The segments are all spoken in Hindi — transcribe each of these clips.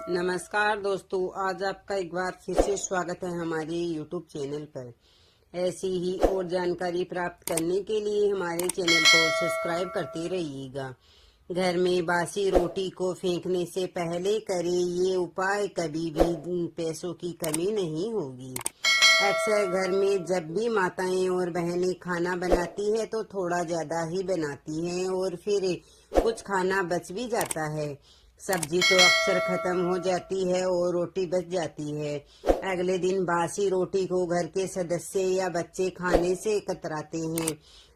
नमस्कार दोस्तों, आज आपका एक बार फिर से स्वागत है हमारे YouTube चैनल पर। ऐसी ही और जानकारी प्राप्त करने के लिए हमारे चैनल को सब्सक्राइब करते रहिएगा। घर में बासी रोटी को फेंकने से पहले करें ये उपाय, कभी भी पैसों की कमी नहीं होगी। अक्सर घर में जब भी माताएं और बहनें खाना बनाती है तो थोड़ा ज्यादा ही बनाती हैं और फिर कुछ खाना बच भी जाता है। सब्जी तो अक्सर खत्म हो जाती है और रोटी बच जाती है। अगले दिन बासी रोटी को घर के सदस्य या बच्चे खाने से कतराते हैं।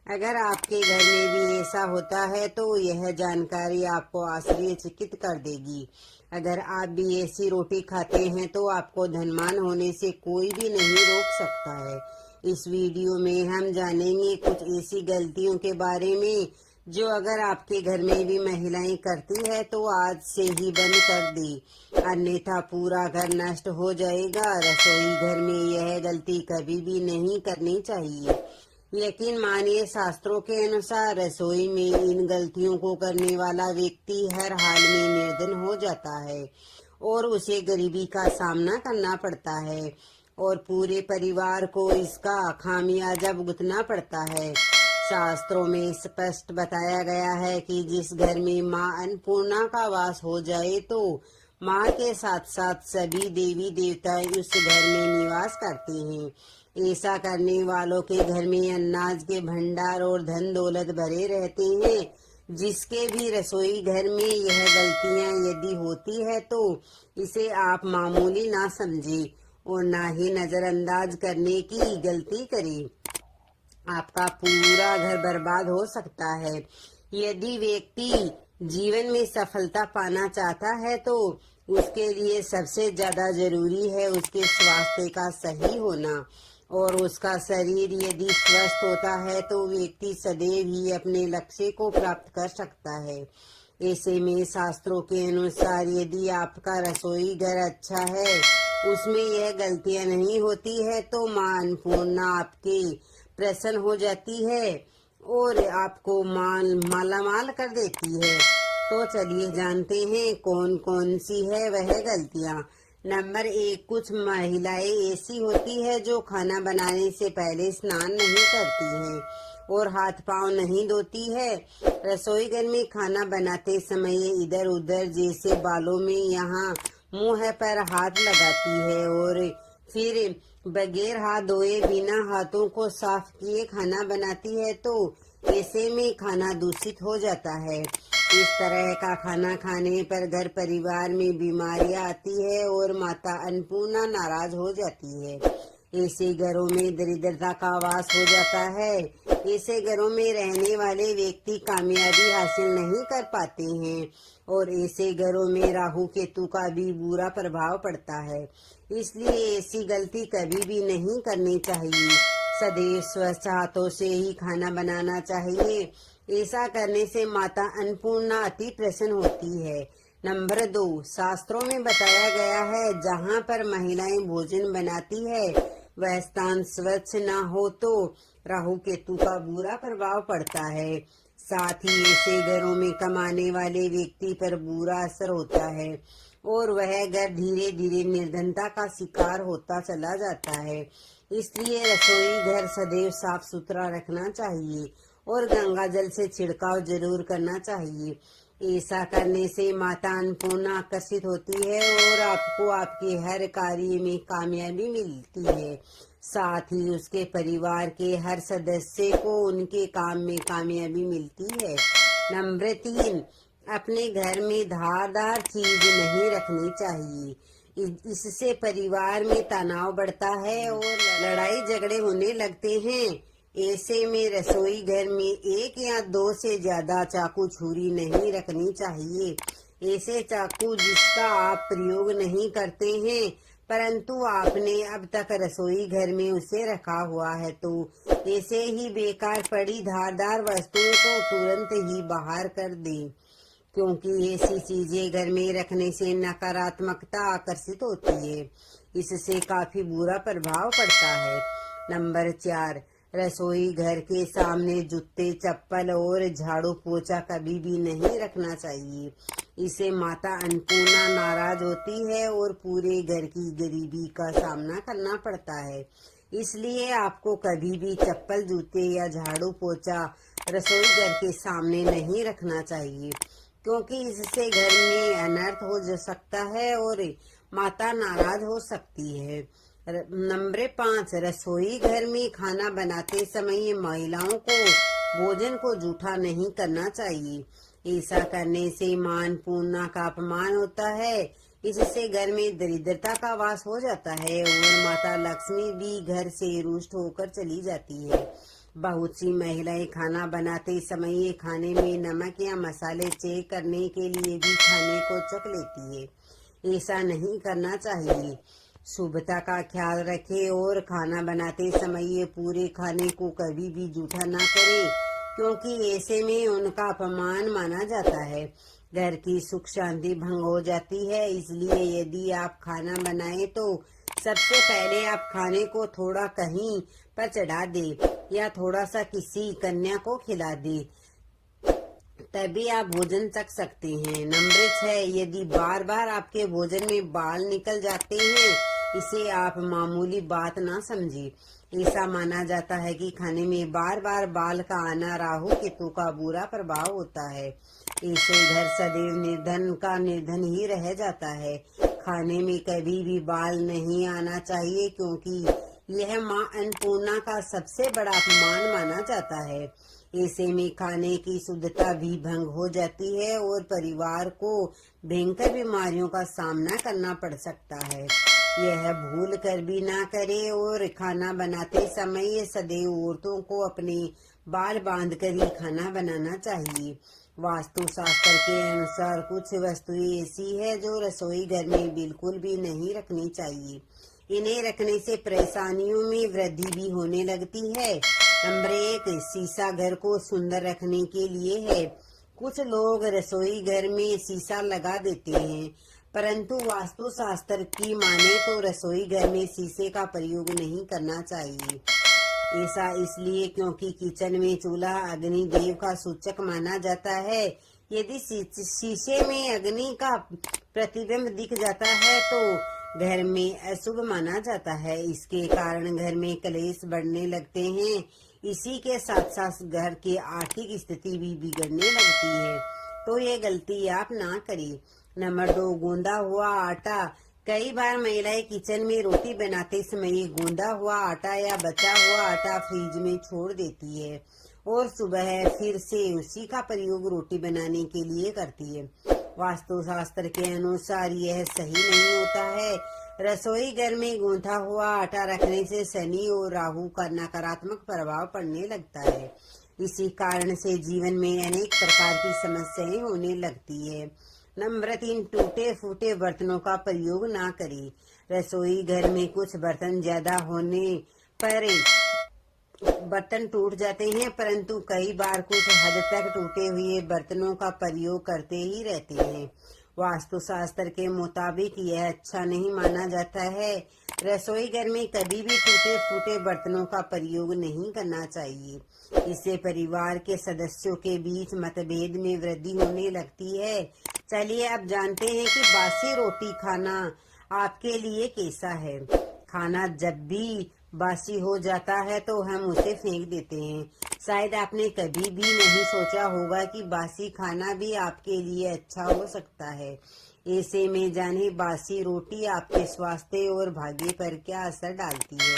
अगर आपके घर में भी ऐसा होता है तो यह जानकारी आपको आश्चर्यचकित कर देगी। अगर आप भी ऐसी रोटी खाते हैं तो आपको धनवान होने से कोई भी नहीं रोक सकता है। इस वीडियो में हम जानेंगे कुछ ऐसी गलतियों के बारे में जो अगर आपके घर में भी महिलाएं करती है तो आज से ही बंद कर दी, अन्यथा पूरा घर नष्ट हो जाएगा। रसोई घर में यह गलती कभी भी नहीं करनी चाहिए। यकीन मानिए, शास्त्रों के अनुसार रसोई में इन गलतियों को करने वाला व्यक्ति हर हाल में निर्धन हो जाता है और उसे गरीबी का सामना करना पड़ता है और पूरे परिवार को इसका खामियाजा भुगतना पड़ता है। शास्त्रों में स्पष्ट बताया गया है कि जिस घर में माँ अन्नपूर्णा का वास हो जाए तो माँ के साथ साथ सभी देवी देवता उस घर में निवास करते हैं। ऐसा करने वालों के घर में अनाज के भंडार और धन दौलत भरे रहते हैं। जिसके भी रसोई घर में यह गलतियाँ यदि होती है तो इसे आप मामूली ना समझे और ना ही नजरअंदाज करने की गलती करें। आपका पूरा घर बर्बाद हो सकता है। यदि व्यक्ति जीवन में सफलता पाना चाहता है तो उसके लिए सबसे ज्यादा जरूरी है उसके स्वास्थ्य का सही होना, और उसका शरीर यदि स्वस्थ होता है तो व्यक्ति सदैव ही अपने लक्ष्य को प्राप्त कर सकता है। ऐसे में शास्त्रों के अनुसार यदि आपका रसोई घर अच्छा है, उसमें यह गलतियां नहीं होती है, तो माँ अन्नपूर्णा आपके प्रसन्न हो जाती है और आपको मालामाल कर देती है। तो चलिए जानते हैं कौन कौन सी है वह गलतियां। नंबर 1, कुछ महिलाएं ऐसी होती है जो खाना बनाने से पहले स्नान नहीं करती हैं और हाथ पांव नहीं धोती है। रसोई घर में खाना बनाते समय इधर उधर जैसे बालों में यहाँ मुंह पर हाथ लगाती है और फिर बगैर हाथ धोए बिना हाथों को साफ किए खाना बनाती है, तो ऐसे में खाना दूषित हो जाता है। इस तरह का खाना खाने पर घर परिवार में बीमारियां आती है और माता अन्नपूर्णा नाराज हो जाती है। ऐसे घरों में दरिद्रता का वास हो जाता है। ऐसे घरों में रहने वाले व्यक्ति कामयाबी हासिल नहीं कर पाते हैं और ऐसे घरों में राहु केतु का भी बुरा प्रभाव पड़ता है। इसलिए ऐसी गलती कभी भी नहीं करनी चाहिए। सदैव स्वच्छ हाथों से ही खाना बनाना चाहिए। ऐसा करने से माता अन्नपूर्णा अति प्रसन्न होती है। नंबर 2, शास्त्रों में बताया गया है जहाँ पर महिलाएं भोजन बनाती है वह स्थान स्वच्छ न हो तो राहु केतु का बुरा प्रभाव पड़ता है। साथ ही ऐसे घरों में कमाने वाले व्यक्ति पर बुरा असर होता है और वह घर धीरे धीरे निर्धनता का शिकार होता चला जाता है। इसलिए रसोई घर सदैव साफ सुथरा रखना चाहिए और गंगा जल से छिड़काव जरूर करना चाहिए। ऐसा करने से माता अन्नपूर्णा आकर्षित होती है और आपको आपके हर कार्य में कामयाबी मिलती है। साथ ही उसके परिवार के हर सदस्य को उनके काम में कामयाबी मिलती है। नंबर 3, अपने घर में धारदार चीज नहीं रखनी चाहिए। इससे परिवार में तनाव बढ़ता है और लड़ाई झगड़े होने लगते हैं। ऐसे में रसोई घर में 1 या 2 से ज्यादा चाकू छुरी नहीं रखनी चाहिए। ऐसे चाकू जिसका आप प्रयोग नहीं करते हैं परंतु आपने अब तक रसोई घर में उसे रखा हुआ है, तो ऐसे ही बेकार पड़ी धारदार वस्तुओं को तुरंत ही बाहर कर दें, क्योंकि ऐसी चीजें घर में रखने से नकारात्मकता आकर्षित होती है। इससे काफी बुरा प्रभाव पड़ता है। नंबर 4, रसोई घर के सामने जूते, चप्पल और झाड़ू पोछा कभी भी नहीं रखना चाहिए। इससे माता अन्नपूर्णा नाराज होती है और पूरे घर की गरीबी का सामना करना पड़ता है। इसलिए आपको कभी भी चप्पल, जूते या झाड़ू पोछा रसोई घर के सामने नहीं रखना चाहिए, क्योंकि इससे घर में अनर्थ हो सकता है और माता नाराज हो सकती है। नंबर 5, रसोई घर में खाना बनाते समय महिलाओं को भोजन को जूठा नहीं करना चाहिए। ऐसा करने से मां अन्नपूर्णा का अपमान होता है। इससे घर में दरिद्रता का वास हो जाता है और माता लक्ष्मी भी घर से रुष्ट होकर चली जाती है। बहुत सी महिलाएं खाना बनाते समय खाने में नमक या मसाले चेक करने के लिए भी खाने को चख लेती है। ऐसा नहीं करना चाहिए। शुभता का ख्याल रखें और खाना बनाते समय पूरे खाने को कभी भी जूठा ना करें, क्योंकि ऐसे में उनका अपमान माना जाता है। घर की सुख शांति भंग हो जाती है। इसलिए यदि आप खाना बनाएं तो सबसे पहले आप खाने को थोड़ा कहीं पर चढ़ा दे या थोड़ा सा किसी कन्या को खिला दे, तभी आप भोजन चख सकते हैं। नंबर 6, यदि बार बार आपके भोजन में बाल निकल जाते हैं, इसे आप मामूली बात ना समझिए। ऐसा माना जाता है कि खाने में बार बार बाल का आना राहु केतु का बुरा प्रभाव होता है। इससे घर सदैव निर्धन का निर्धन ही रह जाता है। खाने में कभी भी बाल नहीं आना चाहिए, क्योंकि यह मां अन्नपूर्णा का सबसे बड़ा अपमान माना जाता है। ऐसे में खाने की शुद्धता भी भंग हो जाती है और परिवार को भयंकर बीमारियों का सामना करना पड़ सकता है। यह भूल कर भी ना करें और खाना बनाते समय सदैव औरतों को अपने बाल बांध कर ही खाना बनाना चाहिए। वास्तु शास्त्र के अनुसार कुछ वस्तुएं ऐसी है जो रसोई घर में बिल्कुल भी नहीं रखनी चाहिए। इन्हें रखने से परेशानियों में वृद्धि भी होने लगती है। नंबर 1, शीशा घर को सुंदर रखने के लिए है। कुछ लोग रसोई घर में शीशा लगा देते हैं, परंतु वास्तु शास्त्र की माने तो रसोई घर में शीशे का प्रयोग नहीं करना चाहिए। ऐसा इसलिए क्योंकि किचन में चूल्हा अग्नि देव का सूचक माना जाता है। यदि शीशे में अग्नि का प्रतिबिंब दिख जाता है तो घर में अशुभ माना जाता है। इसके कारण घर में कलेश बढ़ने लगते हैं। इसी के साथ साथ घर की आर्थिक स्थिति भी बिगड़ने लगती है। तो ये गलती आप ना करें। नंबर 2, गूंदा हुआ आटा। कई बार महिलाएं किचन में रोटी बनाते समय गूंदा हुआ आटा या बचा हुआ आटा फ्रिज में छोड़ देती है और सुबह फिर से उसी का प्रयोग रोटी बनाने के लिए करती है। वास्तु शास्त्र के अनुसार यह सही नहीं होता है। रसोई घर में गूंथा हुआ आटा रखने से शनि और राहु का नकारात्मक प्रभाव पड़ने लगता है। इसी कारण से जीवन में अनेक प्रकार की समस्याएं होने लगती है। नंबर 3, टूटे फूटे बर्तनों का प्रयोग ना करें। रसोई घर में कुछ बर्तन ज्यादा होने पर बर्तन टूट जाते हैं, परंतु कई बार कुछ हद तक टूटे हुए बर्तनों का प्रयोग करते ही रहते हैं। वास्तु शास्त्र के मुताबिक यह अच्छा नहीं माना जाता है। रसोई घर में कभी भी टूटे फूटे बर्तनों का प्रयोग नहीं करना चाहिए। इससे परिवार के सदस्यों के बीच मतभेद में वृद्धि होने लगती है। चलिए अब जानते हैं कि बासी रोटी खाना आपके लिए कैसा है। खाना जब भी बासी हो जाता है तो हम उसे फेंक देते हैं। शायद आपने कभी भी नहीं सोचा होगा कि बासी खाना भी आपके लिए अच्छा हो सकता है। ऐसे में जाने बासी रोटी आपके स्वास्थ्य और भाग्य पर क्या असर डालती है,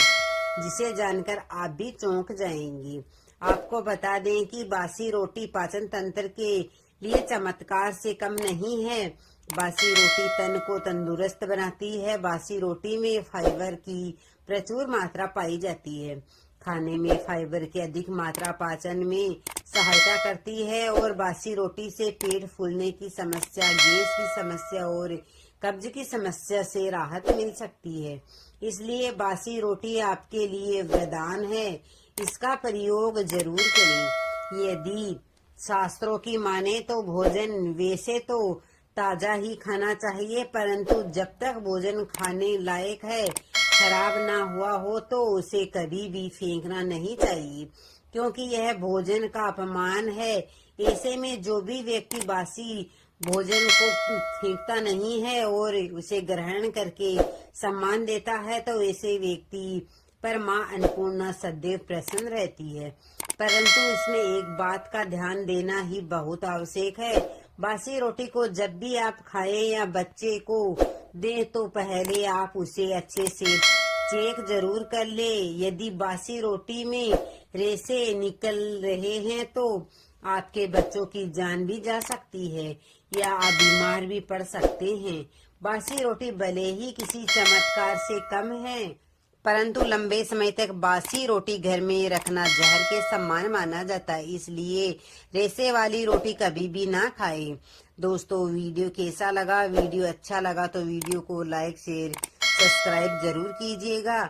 जिसे जानकर आप भी चौंक जाएंगी। आपको बता दें कि बासी रोटी पाचन तंत्र के लिए चमत्कार से कम नहीं है। बासी रोटी तन को तंदुरुस्त बनाती है। बासी रोटी में फाइबर की प्रचुर मात्रा पाई जाती है। खाने में फाइबर की अधिक मात्रा पाचन में सहायता करती है और बासी रोटी से पेट फूलने की समस्या, गैस की समस्या और कब्ज की समस्या से राहत मिल सकती है। इसलिए बासी रोटी आपके लिए वरदान है। इसका प्रयोग जरूर करें। यदि शास्त्रों की माने तो भोजन वैसे तो ताजा ही खाना चाहिए, परंतु जब तक भोजन खाने लायक है, खराब ना हुआ हो तो उसे कभी भी फेंकना नहीं चाहिए, क्योंकि यह भोजन का अपमान है। ऐसे में जो भी व्यक्ति बासी भोजन को फेंकता नहीं है और उसे ग्रहण करके सम्मान देता है, तो ऐसे व्यक्ति पर माँ अन्नपूर्णा सदैव प्रसन्न रहती है। परंतु इसमें एक बात का ध्यान देना ही बहुत आवश्यक है। बासी रोटी को जब भी आप खाएं या बच्चे को दें तो पहले आप उसे अच्छे से चेक जरूर कर ले। यदि बासी रोटी में रेशे निकल रहे हैं तो आपके बच्चों की जान भी जा सकती है या आप बीमार भी पड़ सकते हैं। बासी रोटी भले ही किसी चमत्कार से कम है, परंतु लंबे समय तक बासी रोटी घर में रखना जहर के समान माना जाता है, इसलिए रेशे वाली रोटी कभी भी ना खाएं। दोस्तों, वीडियो कैसा लगा? वीडियो अच्छा लगा तो वीडियो को लाइक शेयर सब्सक्राइब जरूर कीजिएगा